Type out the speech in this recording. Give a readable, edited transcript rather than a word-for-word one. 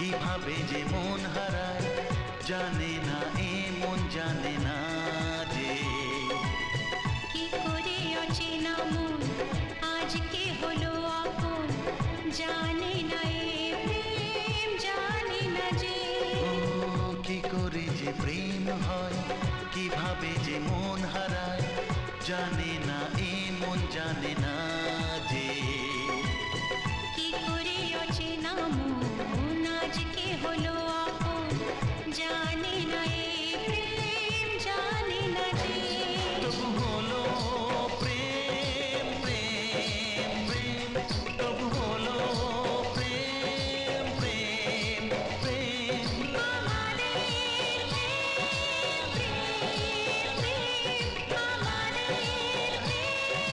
কিভাবে যে মন হারায় জানে না, এ মন জানে না যে কি করে অচেনা মন আজকে হলো আপন, জানে না এ প্রেম জানে না যে। ও কি করে যে প্রেম হয়, কিভাবে যে মন হারায় জানে না, এ মন জানে না